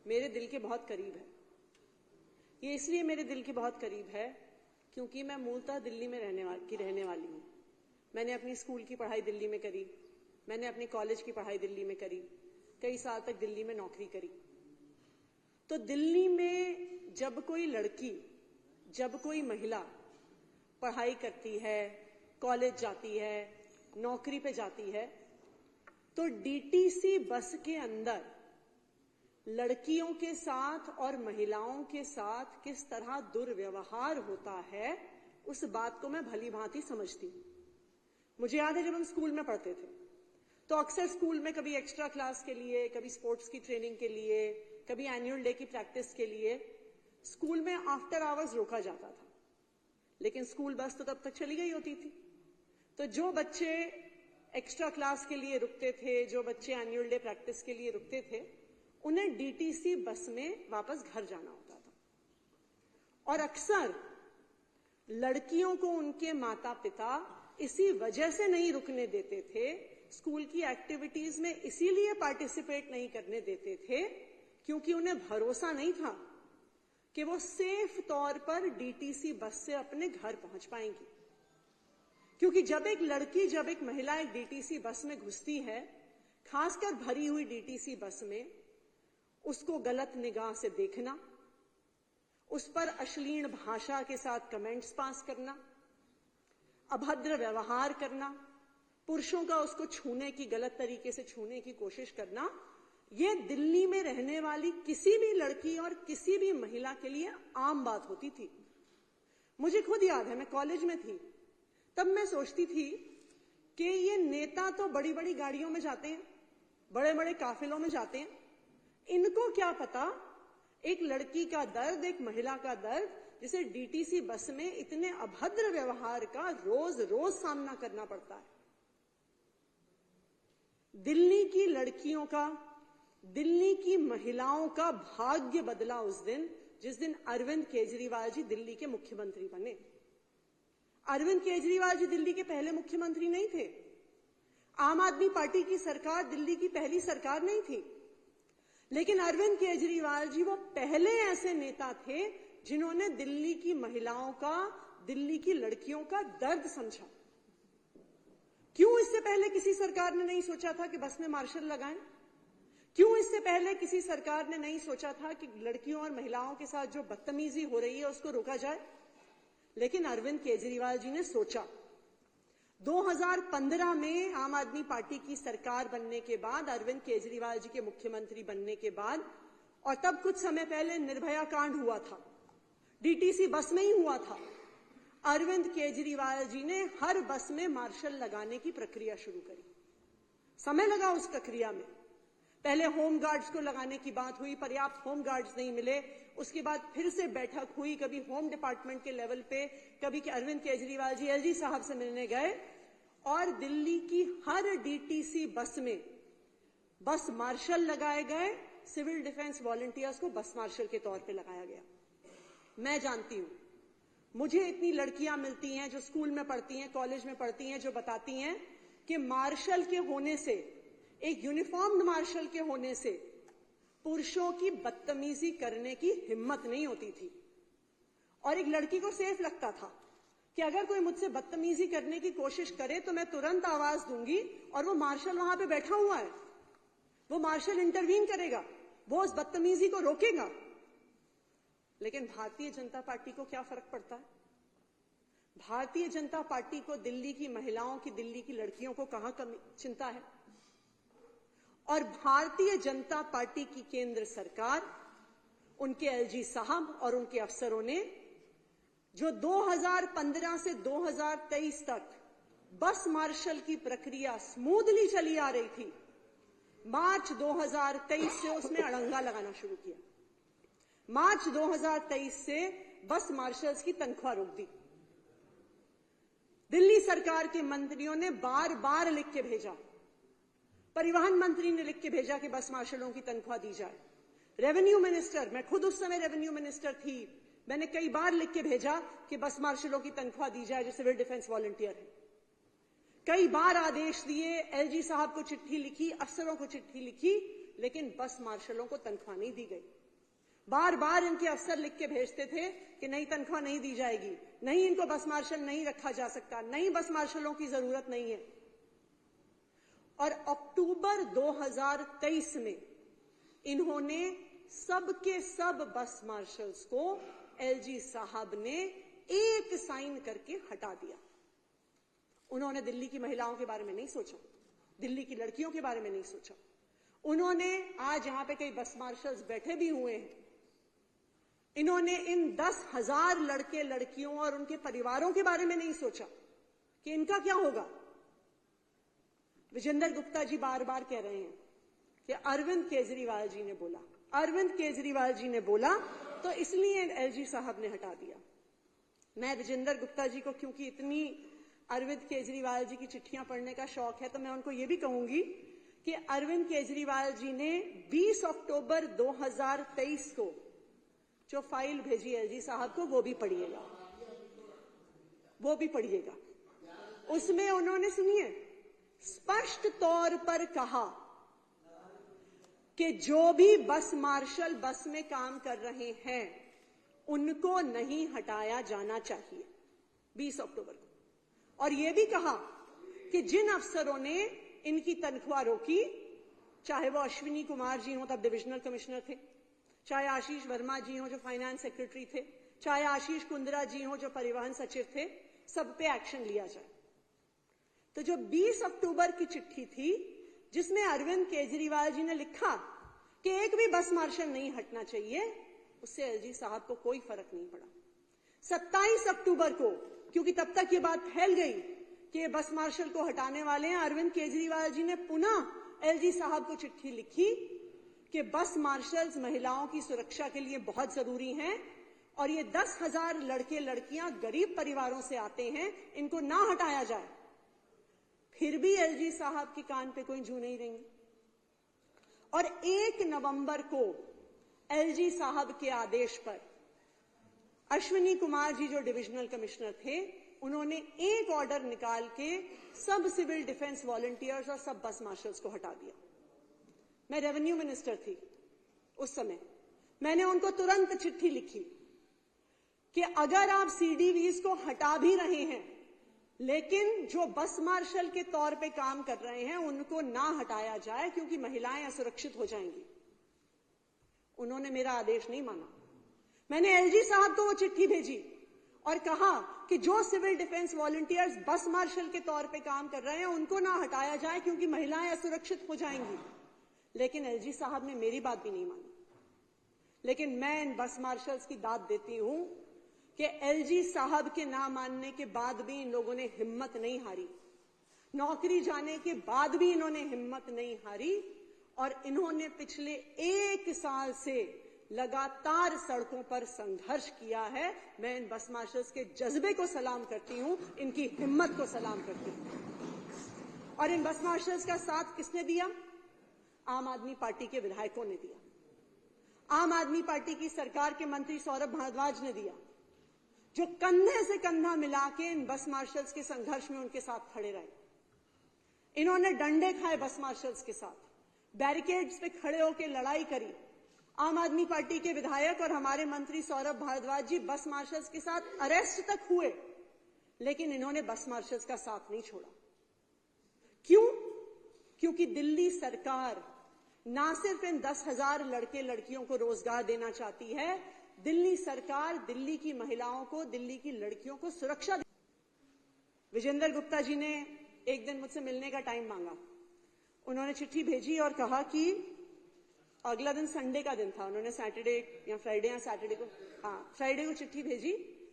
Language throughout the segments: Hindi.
मेरे दिल के बहुत करीब है। ये इसलिए मेरे दिल के बहुत करीब है क्योंकि मैं मूलतः दिल्ली में रहने वाली हूँ। मैंने अपनी स्कूल की पढ़ाई दिल्ली में करी, मैंने अपनी कॉलेज की पढ़ाई दिल्ली में करी, कई साल तक दिल्ली में नौकरी करी। तो दिल्ली में जब कोई लड़की, जब कोई महिला पढ़ाई करती है, कॉलेज जाती है, नौकरी पे जाती है, तो डीटीसी बस के अंदर लड़कियों के साथ और महिलाओं के साथ किस तरह दुर्व्यवहार होता है, उस बात को मैं भली भांति समझती हूँ। मुझे याद है जब हम स्कूल में पढ़ते थे तो अक्सर स्कूल में कभी एक्स्ट्रा क्लास के लिए, कभी स्पोर्ट्स की ट्रेनिंग के लिए, कभी एनुअल डे की प्रैक्टिस के लिए स्कूल में आफ्टर आवर्स रोका जाता था, लेकिन स्कूल बस तो तब तक चली गई होती थी। तो जो बच्चे एक्स्ट्रा क्लास के लिए रुकते थे, जो बच्चे एनुअल डे प्रैक्टिस के लिए रुकते थे, उन्हें डीटीसी बस में वापस घर जाना होता था। और अक्सर लड़कियों को उनके माता पिता इसी वजह से नहीं रुकने देते थे, स्कूल की एक्टिविटीज में इसीलिए पार्टिसिपेट नहीं करने देते थे क्योंकि उन्हें भरोसा नहीं था कि वो सेफ तौर पर डीटीसी बस से अपने घर पहुंच पाएंगी। क्योंकि जब एक लड़की, जब एक महिला एक डीटीसी बस में घुसती है, खासकर भरी हुई डीटीसी बस में, उसको गलत निगाह से देखना, उस पर अश्लील भाषा के साथ कमेंट्स पास करना, अभद्र व्यवहार करना, पुरुषों का उसको छूने की, गलत तरीके से छूने की कोशिश करना, ये दिल्ली में रहने वाली किसी भी लड़की और किसी भी महिला के लिए आम बात होती थी। मुझे खुद याद है, मैं कॉलेज में थी, तब मैं सोचती थी कि ये नेता तो बड़ी बड़ी गाड़ियों में जाते हैं, बड़े बड़े काफिलों में जाते हैं, इनको क्या पता एक लड़की का दर्द, एक महिला का दर्द, जिसे डीटीसी बस में इतने अभद्र व्यवहार का रोज रोज सामना करना पड़ता है। दिल्ली की लड़कियों का, दिल्ली की महिलाओं का भाग्य बदला उस दिन जिस दिन अरविंद केजरीवाल जी दिल्ली के मुख्यमंत्री बने। अरविंद केजरीवाल जी दिल्ली के पहले मुख्यमंत्री नहीं थे। आम आदमी पार्टी की सरकार दिल्ली की पहली सरकार नहीं थी, लेकिन अरविंद केजरीवाल जी वो पहले ऐसे नेता थे जिन्होंने दिल्ली की महिलाओं का, दिल्ली की लड़कियों का दर्द समझा। क्यों इससे पहले किसी सरकार ने नहीं सोचा था कि बस में मार्शल लगाएं? क्यों इससे पहले किसी सरकार ने नहीं सोचा था कि लड़कियों और महिलाओं के साथ जो बदतमीजी हो रही है उसको रोका जाए? लेकिन अरविंद केजरीवाल जी ने सोचा। 2015 में आम आदमी पार्टी की सरकार बनने के बाद, अरविंद केजरीवाल जी के मुख्यमंत्री बनने के बाद, और तब कुछ समय पहले निर्भया कांड हुआ था, डीटीसी बस में ही हुआ था। अरविंद केजरीवाल जी ने हर बस में मार्शल लगाने की प्रक्रिया शुरू करी। समय लगा उस प्रक्रिया में। पहले होम गार्ड्स को लगाने की बात हुई, पर्याप्त होम गार्ड्स नहीं मिले। उसके बाद फिर से बैठक हुई, कभी होम डिपार्टमेंट के लेवल पे, कभी कि अरविंद केजरीवाल जी एलजी साहब से मिलने गए, और दिल्ली की हर डीटीसी बस में बस मार्शल लगाए गए। सिविल डिफेंस वॉलंटियर्स को बस मार्शल के तौर पे लगाया गया। मैं जानती हूं, मुझे इतनी लड़कियां मिलती हैं जो स्कूल में पढ़ती हैं, कॉलेज में पढ़ती हैं, जो बताती हैं कि मार्शल के होने से, एक यूनिफॉर्म्ड मार्शल के होने से पुरुषों की बदतमीजी करने की हिम्मत नहीं होती थी। और एक लड़की को सेफ लगता था कि अगर कोई मुझसे बदतमीजी करने की कोशिश करे तो मैं तुरंत आवाज दूंगी और वो मार्शल वहां पे बैठा हुआ है, वो मार्शल इंटरवीन करेगा, वो उस बदतमीजी को रोकेगा। लेकिन भारतीय जनता पार्टी को क्या फर्क पड़ता है? भारतीय जनता पार्टी को दिल्ली की महिलाओं की, दिल्ली की लड़कियों को कहां कमी चिंता है? और भारतीय जनता पार्टी की केंद्र सरकार, उनके एलजी साहब और उनके अफसरों ने जो 2015 से 2023 तक बस मार्शल की प्रक्रिया स्मूथली चली आ रही थी, मार्च 2023 से उसमें अड़ंगा लगाना शुरू किया। मार्च 2023 से बस मार्शल्स की तनख्वाह रोक दी। दिल्ली सरकार के मंत्रियों ने बार बार लिख के भेजा, परिवहन मंत्री ने लिख के भेजा कि बस मार्शलों की तनख्वाह दी जाए। रेवेन्यू मिनिस्टर, मैं खुद उस समय रेवेन्यू मिनिस्टर थी, मैंने कई बार लिख के भेजा कि बस मार्शलों की तनख्वाह दी जाए जो सिविल डिफेंस वॉलंटियर है। कई बार आदेश दिए, एलजी साहब को चिट्ठी लिखी, अफसरों को चिट्ठी लिखी, लेकिन बस मार्शलों को तनख्वाह नहीं दी गई। बार बार इनके अफसर लिख के भेजते थे कि नहीं, तनख्वाह नहीं दी जाएगी, नहीं, इनको बस मार्शल नहीं रखा जा सकता, नहीं, बस मार्शलों की जरूरत नहीं है। और अक्टूबर 2023 में इन्होंने सबके सब बस मार्शल्स को एलजी साहब ने एक साइन करके हटा दिया। उन्होंने दिल्ली की महिलाओं के बारे में नहीं सोचा, दिल्ली की लड़कियों के बारे में नहीं सोचा। उन्होंने, आज यहां पे कई बस मार्शल्स बैठे भी हुए हैं, इन्होंने इन 10,000 लड़के लड़कियों और उनके परिवारों के बारे में नहीं सोचा कि इनका क्या होगा। विजेंद्र गुप्ता जी बार बार कह रहे हैं कि अरविंद केजरीवाल जी ने बोला, अरविंद केजरीवाल जी ने बोला, तो इसलिए एलजी साहब ने हटा दिया। मैं विजेंद्र गुप्ता जी को, क्योंकि इतनी अरविंद केजरीवाल जी की चिट्ठियां पढ़ने का शौक है, तो मैं उनको ये भी कहूंगी कि अरविंद केजरीवाल जी ने 20 अक्टूबर 2023 को जो फाइल भेजी एलजी साहब को, वो भी पढ़िएगा, वो भी पढ़िएगा। उसमें उन्होंने, सुनिए, स्पष्ट तौर पर कहा कि जो भी बस मार्शल बस में काम कर रहे हैं उनको नहीं हटाया जाना चाहिए 20 अक्टूबर को। और यह भी कहा कि जिन अफसरों ने इनकी तनख्वाह रोकी, चाहे वो अश्विनी कुमार जी हों, तब डिविजनल कमिश्नर थे, चाहे आशीष वर्मा जी हों जो फाइनेंस सेक्रेटरी थे, चाहे आशीष कुंद्रा जी हों जो परिवहन सचिव थे, सब पे एक्शन लिया जाए। तो जो 20 अक्टूबर की चिट्ठी थी जिसमें अरविंद केजरीवाल जी ने लिखा कि एक भी बस मार्शल नहीं हटना चाहिए, उससे एलजी साहब को कोई फर्क नहीं पड़ा। 27 अक्टूबर को, क्योंकि तब तक ये बात फैल गई कि ये बस मार्शल को हटाने वाले हैं, अरविंद केजरीवाल जी ने पुनः एलजी साहब को चिट्ठी लिखी कि बस मार्शल्स महिलाओं की सुरक्षा के लिए बहुत जरूरी हैं और ये 10,000 लड़के लड़कियां गरीब परिवारों से आते हैं, इनको ना हटाया जाए। फिर भी एलजी साहब के कान पे कोई जू नहीं रहेंगी। और 1 नवंबर को एलजी साहब के आदेश पर अश्विनी कुमार जी जो डिविजनल कमिश्नर थे, उन्होंने एक ऑर्डर निकाल के सब सिविल डिफेंस वॉलंटियर्स और सब बस मार्शल्स को हटा दिया। मैं रेवेन्यू मिनिस्टर थी उस समय, मैंने उनको तुरंत चिट्ठी लिखी कि अगर आप सीडीवीज को हटा भी रहे हैं, लेकिन जो बस मार्शल के तौर पे काम कर रहे हैं उनको ना हटाया जाए, क्योंकि महिलाएं असुरक्षित हो जाएंगी। उन्होंने मेरा आदेश नहीं माना। मैंने एलजी साहब को वो चिट्ठी भेजी और कहा कि जो सिविल डिफेंस वॉलंटियर्स बस मार्शल के तौर पे काम कर रहे हैं उनको ना हटाया जाए, क्योंकि महिलाएं असुरक्षित हो जाएंगी। लेकिन एलजी साहब ने मेरी बात भी नहीं मानी। लेकिन मैं इन बस मार्शल्स की दाद देती हूं कि एलजी साहब के ना मानने के बाद भी इन लोगों ने हिम्मत नहीं हारी, नौकरी जाने के बाद भी इन्होंने हिम्मत नहीं हारी और इन्होंने पिछले 1 साल से लगातार सड़कों पर संघर्ष किया है। मैं इन बस मार्शल्स के जज्बे को सलाम करती हूं, इनकी हिम्मत को सलाम करती हूं। और इन बस मार्शल्स का साथ किसने दिया? आम आदमी पार्टी के विधायकों ने दिया, आम आदमी पार्टी की सरकार के मंत्री सौरभ भारद्वाज ने दिया, जो कंधे से कंधा मिला के इन बस मार्शल्स के संघर्ष में उनके साथ खड़े रहे। इन्होंने डंडे खाए बस मार्शल्स के साथ, बैरिकेड्स पे खड़े होकर लड़ाई करी। आम आदमी पार्टी के विधायक और हमारे मंत्री सौरभ भारद्वाज जी बस मार्शल्स के साथ अरेस्ट तक हुए, लेकिन इन्होंने बस मार्शल्स का साथ नहीं छोड़ा। क्यों? क्योंकि दिल्ली सरकार ना सिर्फ इन 10,000 लड़के लड़कियों को रोजगार देना चाहती है, दिल्ली सरकार दिल्ली की महिलाओं को, दिल्ली की लड़कियों को सुरक्षा। विजेंद्र गुप्ता जी ने एक दिन मुझसे मिलने का टाइम मांगा। उन्होंने चिट्ठी भेजी और कहा कि अगला दिन संडे का दिन था, उन्होंने सैटरडे या फ्राइडे या सैटरडे को, फ्राइडे को चिट्ठी भेजी,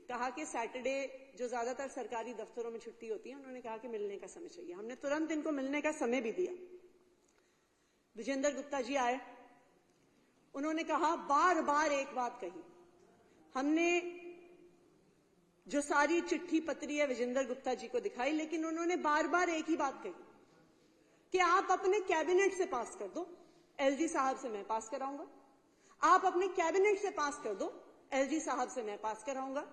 कहा कि सैटरडे जो ज्यादातर सरकारी दफ्तरों में छुट्टी होती है, उन्होंने कहा कि मिलने का समय चाहिए। हमने तुरंत इनको मिलने का समय भी दिया। विजेंद्र गुप्ता जी आए, उन्होंने कहा, बार बार एक बात कही, हमने जो सारी चिट्ठी पत्री है विजेंद्र गुप्ता जी को दिखाई, लेकिन उन्होंने बार बार एक ही बात कही कि आप अपने कैबिनेट से पास कर दो, एलजी साहब से मैं पास कराऊंगा। आप अपने कैबिनेट से पास कर दो, एलजी साहब से मैं पास कराऊंगा।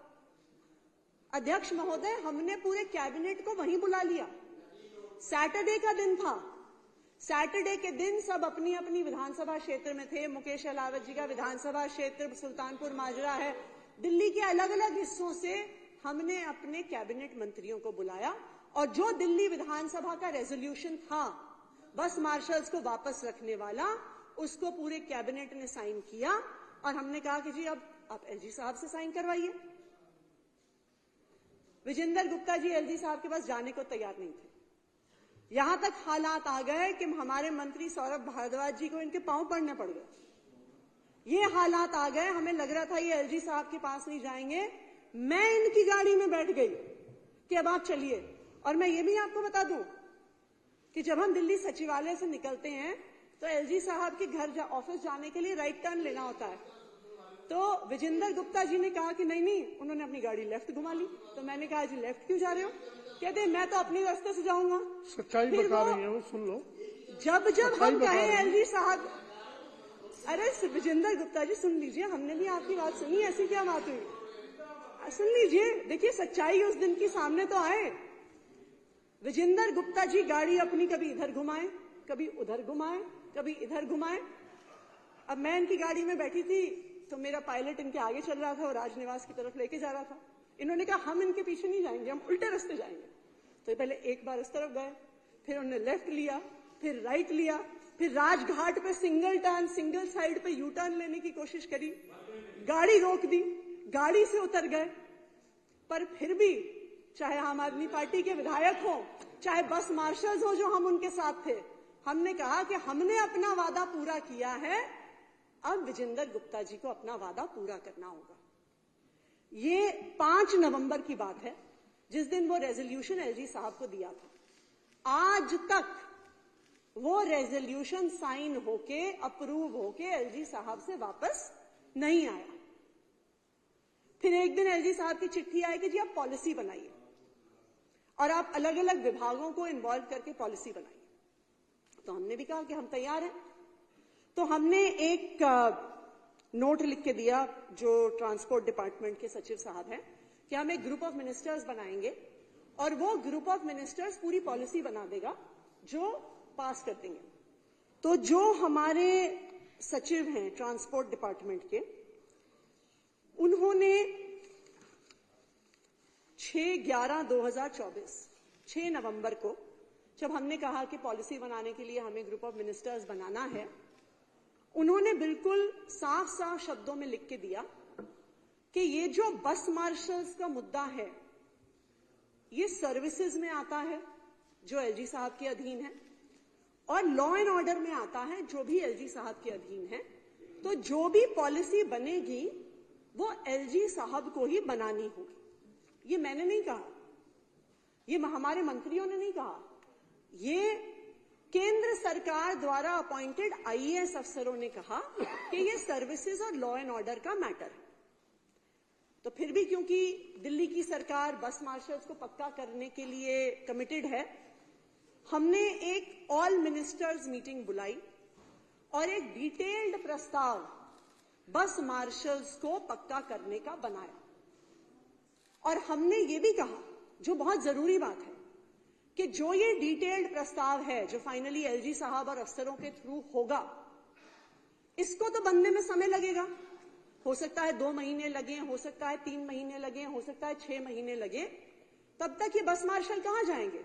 अध्यक्ष महोदय, हमने पूरे कैबिनेट को वहीं बुला लिया। सैटरडे का दिन था, सैटरडे के दिन सब अपनी अपनी विधानसभा क्षेत्र में थे। मुकेश अहलावत जी का विधानसभा क्षेत्र सुल्तानपुर माजरा है। दिल्ली के अलग अलग हिस्सों से हमने अपने कैबिनेट मंत्रियों को बुलाया और जो दिल्ली विधानसभा का रेजोल्यूशन था बस मार्शल्स को वापस रखने वाला, उसको पूरे कैबिनेट ने साइन किया और हमने कहा कि जी अब आप एलजी साहब से साइन करवाइए। विजेंद्र गुप्ता जी एलजी साहब के पास जाने को तैयार नहीं थे। यहां तक हालात आ गए कि हमारे मंत्री सौरभ भारद्वाज जी को इनके पांव पड़ने पड़ गए। ये हालात आ गए, हमें लग रहा था ये एलजी साहब के पास नहीं जाएंगे। मैं इनकी गाड़ी में बैठ गई कि अब आप चलिए। और मैं ये भी आपको बता दूं कि जब हम दिल्ली सचिवालय से निकलते हैं तो एलजी साहब के घर ऑफिस जाने के लिए राइट टर्न लेना होता है। तो विजेंद्र गुप्ता जी ने कहा कि नहीं, उन्होंने अपनी गाड़ी लेफ्ट घुमा ली। तो मैंने कहा जी लेफ्ट क्यों जा रहे हो? कहते मैं तो अपने रास्ते से जाऊंगा। सच्चाई बता रही है वो, सुन लो। जब हम कहे एलजी साहब, अरे विजेंद्र गुप्ता जी सुन लीजिए, हमने भी आपकी बात सुनी, ऐसी क्या बात हुई? सुन लीजिए, देखिए सच्चाई उस दिन की सामने तो आए। विजेंद्र गुप्ता जी गाड़ी अपनी कभी इधर घुमाए, कभी उधर घुमाए, कभी इधर घुमाए। अब मैं इनकी गाड़ी में बैठी थी तो मेरा पायलट इनके आगे चल रहा था और राजनिवास की तरफ लेके जा रहा था। इन्होंने कहा हम इनके पीछे नहीं जाएंगे, हम उल्टे रास्ते जाएंगे। तो पहले एक बार इस तरफ गए, फिर उन्होंने लेफ्ट लिया, फिर राइट लिया, फिर राजघाट पे सिंगल टर्न, सिंगल साइड पे यू टर्न लेने की कोशिश करी, गाड़ी रोक दी, गाड़ी से उतर गए। पर फिर भी चाहे आम आदमी पार्टी के विधायक हो, चाहे बस मार्शल्स हो जो हम उनके साथ थे, हमने कहा कि हमने अपना वादा पूरा किया है, अब विजेंद्र गुप्ता जी को अपना वादा पूरा करना होगा। ये 5 नवंबर की बात है जिस दिन वो रेजोल्यूशन एलजी साहब को दिया था। आज तक वो रेजोल्यूशन साइन होके, अप्रूव होके एलजी साहब से वापस नहीं आया। फिर एक दिन एलजी साहब की चिट्ठी आई कि जी आप पॉलिसी बनाइए और आप अलग अलग विभागों को इन्वॉल्व करके पॉलिसी बनाइए। तो हमने भी कहा कि हम तैयार हैं। तो हमने एक नोट लिख के दिया जो ट्रांसपोर्ट डिपार्टमेंट के सचिव साहब हैं कि हम एक ग्रुप ऑफ मिनिस्टर्स बनाएंगे और वो ग्रुप ऑफ मिनिस्टर्स पूरी पॉलिसी बना देगा जो पास कर देंगे। तो जो हमारे सचिव हैं ट्रांसपोर्ट डिपार्टमेंट के, उन्होंने 6/11/2024 6 नवंबर को जब हमने कहा कि पॉलिसी बनाने के लिए हमें ग्रुप ऑफ मिनिस्टर्स बनाना है, उन्होंने बिल्कुल साफ साफ शब्दों में लिख के दिया कि ये जो बस मार्शल्स का मुद्दा है ये सर्विसेज में आता है जो एलजी साहब के अधीन है और लॉ एंड ऑर्डर में आता है जो भी एलजी साहब के अधीन है। तो जो भी पॉलिसी बनेगी वो एलजी साहब को ही बनानी होगी। ये मैंने नहीं कहा, ये हमारे मंत्रियों ने नहीं कहा, ये केंद्र सरकार द्वारा अपॉइंटेड आईएएस अफसरों ने कहा कि ये सर्विसेज और लॉ एंड ऑर्डर का मैटर है। तो फिर भी क्योंकि दिल्ली की सरकार बस मार्शल्स को पक्का करने के लिए कमिटेड है, हमने एक ऑल मिनिस्टर्स मीटिंग बुलाई और एक डिटेल्ड प्रस्ताव बस मार्शल्स को पक्का करने का बनाया। और हमने ये भी कहा, जो बहुत जरूरी बात है, कि जो ये डिटेल्ड प्रस्ताव है जो फाइनली एलजी साहब और अफसरों के थ्रू होगा, इसको तो बनने में समय लगेगा। हो सकता है 2 महीने लगे, हो सकता है 3 महीने लगे, हो सकता है 6 महीने लगे। तब तक ये बस मार्शल कहां जाएंगे?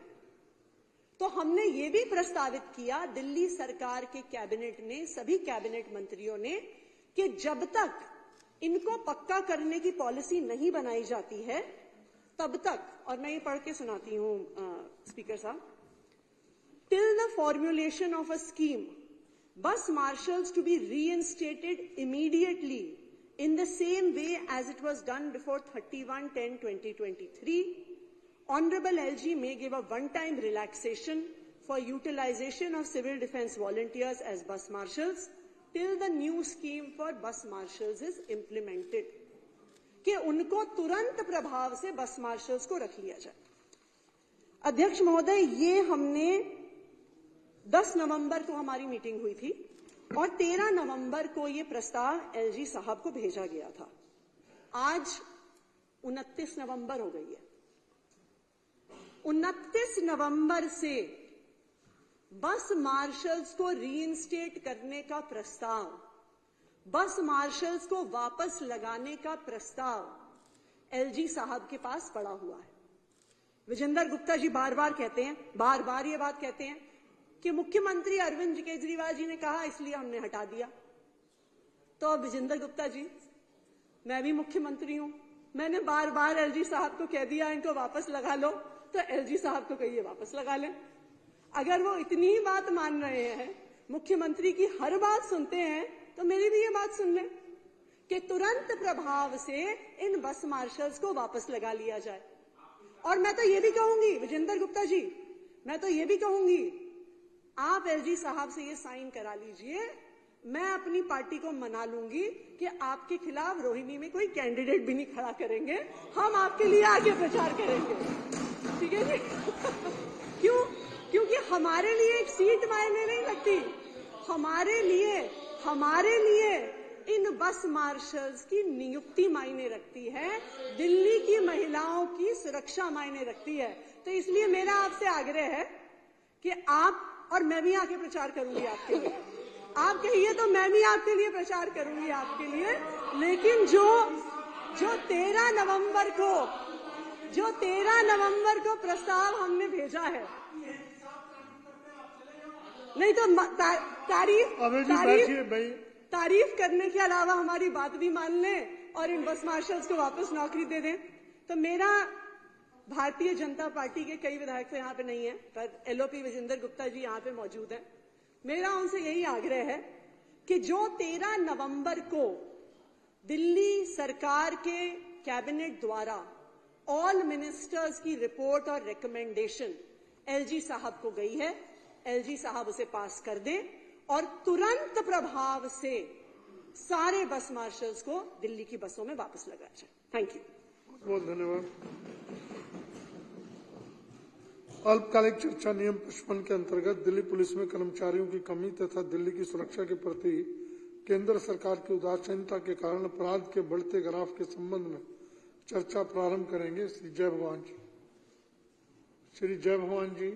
तो हमने ये भी प्रस्तावित किया दिल्ली सरकार के कैबिनेट ने, सभी कैबिनेट मंत्रियों ने, कि जब तक इनको पक्का करने की पॉलिसी नहीं बनाई जाती है तब तक, और मैं ये पढ़ के सुनाती हूं स्पीकर साहब, till the formulation of a scheme bus marshals to be reinstated immediately in the same way as it was done before 31/10/2023, Honorable LG may give a one-time relaxation for utilization of civil defense volunteers as bus marshals till the new scheme for bus marshals is implemented, कि उनको तुरंत प्रभाव से बस मार्शल्स को रख लिया जाए। अध्यक्ष महोदय, ये हमने 10 नवंबर को हमारी मीटिंग हुई थी और 13 नवंबर को ये प्रस्ताव एलजी साहब को भेजा गया था। आज 29 नवंबर हो गई है। 29 नवंबर से बस मार्शल्स को रीइंस्टेट करने का प्रस्ताव, बस मार्शल्स को वापस लगाने का प्रस्ताव एलजी साहब के पास पड़ा हुआ है। विजेंद्र गुप्ता जी बार बार कहते हैं, बार बार ये बात कहते हैं कि मुख्यमंत्री अरविंद केजरीवाल जी ने कहा इसलिए हमने हटा दिया। तो अब विजेंद्र गुप्ता जी, मैं भी मुख्यमंत्री हूं, मैंने बार बार एलजी साहब को कह दिया इनको वापस लगा लो, तो एलजी साहब को कहिए वापस लगा लें। अगर वो इतनी ही बात मान रहे हैं, मुख्यमंत्री की हर बात सुनते हैं, तो मेरी भी ये बात सुन लें कि तुरंत प्रभाव से इन बस मार्शल्स को वापस लगा लिया जाए। और मैं तो ये भी कहूंगी विजेंद्र गुप्ता जी, मैं तो ये भी कहूंगी आप एलजी साहब से ये साइन करा लीजिए, मैं अपनी पार्टी को मना लूंगी कि आपके खिलाफ रोहिणी में कोई कैंडिडेट भी नहीं खड़ा करेंगे, हम आपके लिए आगे प्रचार करेंगे। ठीक है जी? क्यों? क्योंकि हमारे लिए एक सीट मायने नहीं लगती, हमारे लिए इन बस मार्शल्स की नियुक्ति मायने रखती है, दिल्ली की महिलाओं की सुरक्षा मायने रखती है। तो इसलिए मेरा आपसे आग्रह है कि आप, और मैं भी आके प्रचार करूंगी आपके लिए, आप कहिए तो मैं भी आपके लिए प्रचार करूंगी आपके लिए, लेकिन जो 13 नवंबर को प्रस्ताव हमने भेजा है, नहीं तो तारीफ करने के अलावा हमारी बात भी मान लें और इन बस मार्शल्स को वापस नौकरी दे दें। तो मेरा, भारतीय जनता पार्टी के कई विधायक तो यहाँ पे नहीं है, पर एलओपी विजेंद्र गुप्ता जी यहाँ पे मौजूद हैं, मेरा उनसे यही आग्रह है कि जो 13 नवंबर को दिल्ली सरकार के कैबिनेट द्वारा ऑल मिनिस्टर्स की रिपोर्ट और रिकमेंडेशन एलजी साहब को गई है, एलजी साहब उसे पास कर दें और तुरंत प्रभाव से सारे बस मार्शल्स को दिल्ली की बसों में वापस लगाया जाए। Thank you. बहुत धन्यवाद। अल्पकालिक चर्चा नियम 55 के अंतर्गत दिल्ली पुलिस में कर्मचारियों की कमी तथा दिल्ली की सुरक्षा के प्रति केंद्र सरकार की उदासीनता के कारण अपराध के बढ़ते ग्राफ के संबंध में चर्चा प्रारंभ करेंगे श्री जय भगवान जी। श्री जय भगवान जी,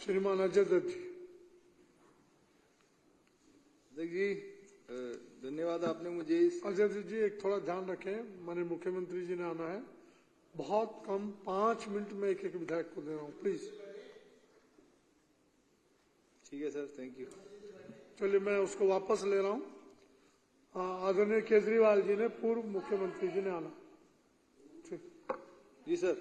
श्रीमान अजय दत्त जी। जी धन्यवाद, आपने मुझे अजय दत्त जी एक थोड़ा ध्यान रखें, माननीय मुख्यमंत्री जी ने आना है, बहुत कम 5 मिनट में एक विधायक को दे रहा हूँ, प्लीज। ठीक है सर, थैंक यू। चलिए मैं उसको वापस ले रहा हूँ। आदरणीय केजरीवाल जी ने, पूर्व मुख्यमंत्री जी ने आना। ठीक। जी सर।